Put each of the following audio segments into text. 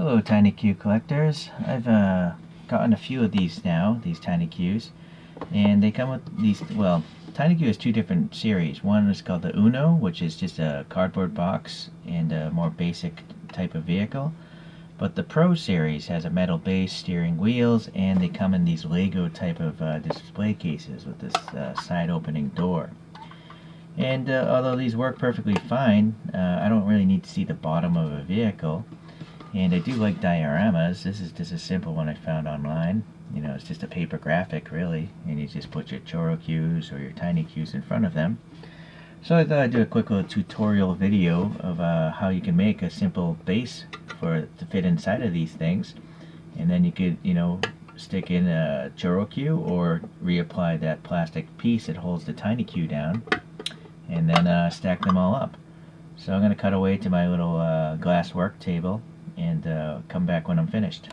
Hello TinyQ collectors. I've gotten a few of these now, these TinyQs, and they come with these, well, TinyQ has two different series. One is called the Uno, which is just a cardboard box and a more basic type of vehicle. But the Pro series has a metal base, steering wheels, and they come in these Lego type of display cases with this side opening door. And although these work perfectly fine, I don't really need to see the bottom of a vehicle. And I do like dioramas. This is just a simple one I found online. You know, it's just a paper graphic, really. And you just put your Choro-Qs or your TinyQs in front of them. So I thought I'd do a quick little tutorial video of how you can make a simple base to fit inside of these things. And then you could, stick in a Choro-Q or reapply that plastic piece that holds the TinyQ down. And then stack them all up. So I'm going to cut away to my little glass work table and come back when I'm finished.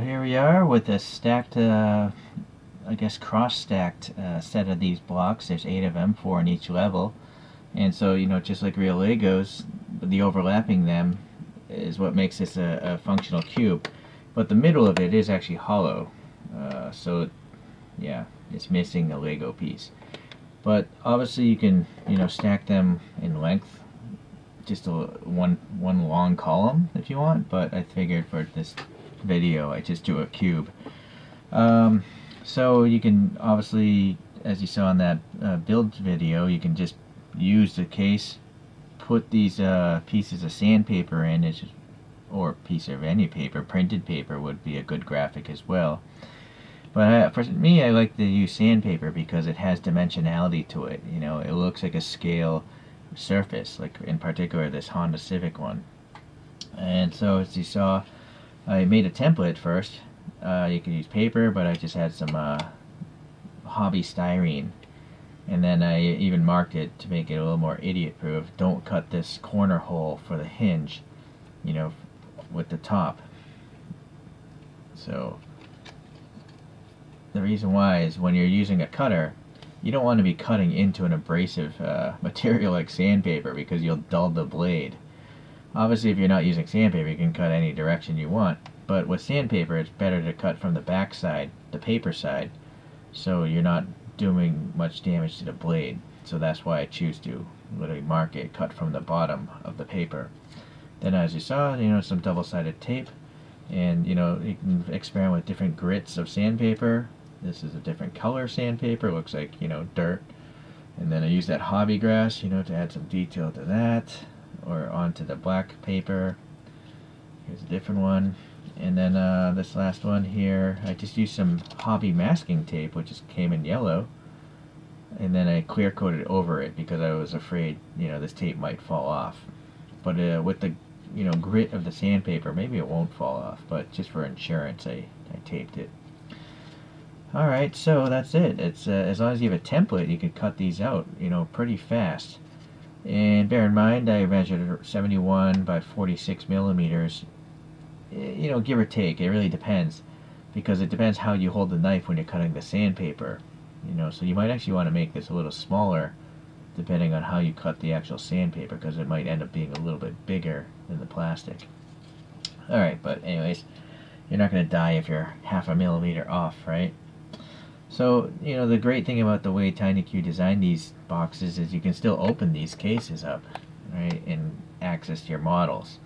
here we are with a stacked, I guess cross-stacked set of these blocks. There's 8 of them, 4 in each level. And so, just like real Legos, the overlapping them is what makes this a functional cube. But the middle of it is actually hollow. So, yeah, it's missing a Lego piece. But obviously you can, stack them in length, just one long column if you want. But I figured for this video I just do a cube. So you can obviously, as you saw in that build video, you can just use the case, put these pieces of sandpaper in, or piece of any paper. Printed paper would be a good graphic as well. But for me, I like to use sandpaper because it has dimensionality to it. It looks like a scale surface, like in particular this Honda Civic one. And so as you saw, I made a template first. You can use paper, but I just had some hobby styrene. And then I even marked it to make it a little more idiot-proof. Don't cut this corner hole for the hinge, with the top. So the reason why is when you're using a cutter, you don't want to be cutting into an abrasive material like sandpaper because you'll dull the blade. Obviously, if you're not using sandpaper, you can cut any direction you want. But with sandpaper, it's better to cut from the back side, the paper side, so you're not doing much damage to the blade. So that's why I choose to literally mark it, cut from the bottom of the paper. Then as you saw, some double-sided tape, and you can experiment with different grits of sandpaper. This is a different color sandpaper, looks like dirt. And then I use that hobby grass, to add some detail to that, or onto the black paper. Here's a different one. And then this last one here, I just used some hobby masking tape, which came in yellow, and then I clear coated over it because I was afraid this tape might fall off. But with the grit of the sandpaper, maybe it won't fall off, but just for insurance I taped it. Alright, so that's it. It's as long as you have a template, you can cut these out pretty fast. And bear in mind, I measured 71 by 46 millimeters. Give or take, it really depends, because it depends how you hold the knife when you're cutting the sandpaper. So you might actually want to make this a little smaller depending on how you cut the actual sandpaper, because it might end up being a little bit bigger than the plastic. Alright, but anyways, you're not going to die if you're half a millimeter off, right? So, the great thing about the way TinyQ designed these boxes is you can still open these cases up, right, and access your models.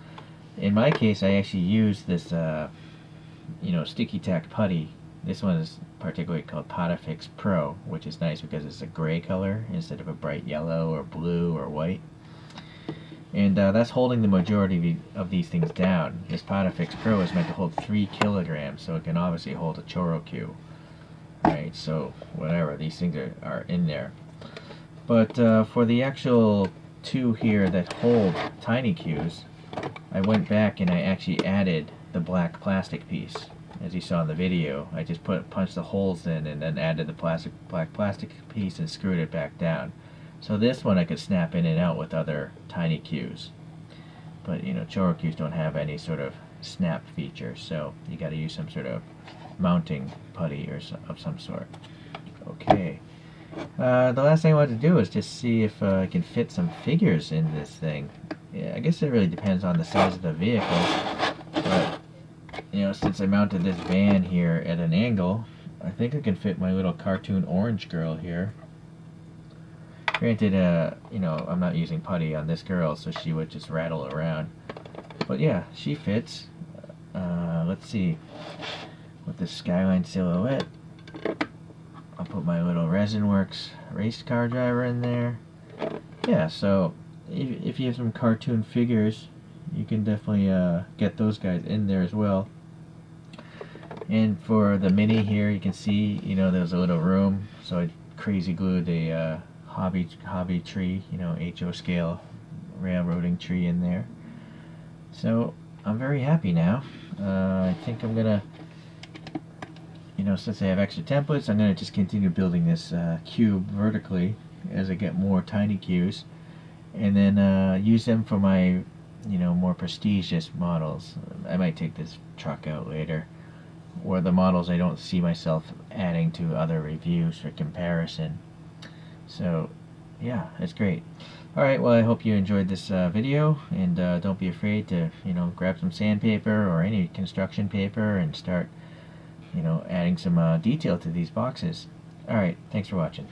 In my case, I actually used this, sticky tack putty. This one is particularly called TinyQ Pro, which is nice because it's a gray color instead of a bright yellow or blue or white. And that's holding the majority of these things down. This TinyQ Pro is meant to hold 3 kilograms, so it can obviously hold a Choro-Q. Right, so whatever, these things are in there. But for the actual 2 here that hold TinyQs, I went back and I actually added the black plastic piece. As you saw in the video, I just punched the holes in and then added the black plastic piece and screwed it back down. So this one I could snap in and out with other TinyQs. But Choro-Qs don't have any sort of snap feature, so you got to use some sort of mounting putty of some sort. Okay. The last thing I wanted to do is just see if I can fit some figures in this thing. Yeah, I guess it really depends on the size of the vehicle, but since I mounted this van here at an angle, I think I can fit my little cartoon orange girl here. Granted, I'm not using putty on this girl, so she would just rattle around. But yeah, she fits. Let's see. With the Skyline silhouette, I'll put my little ResinWorks race car driver in there. Yeah, so if you have some cartoon figures, you can definitely get those guys in there as well. And for the Mini here, you can see, there's a little room, so I crazy glued a hobby tree, HO scale railroading tree in there. So I'm very happy now. I think I'm gonna, since I have extra templates, I'm gonna just continue building this cube vertically as I get more TinyQs, and then use them for my more prestigious models. I might take this truck out later. or the models I don't see myself adding to other reviews for comparison. So yeah, it's great. Alright, well, I hope you enjoyed this video, and don't be afraid to, grab some sandpaper or any construction paper and start, adding some detail to these boxes. Alright, thanks for watching.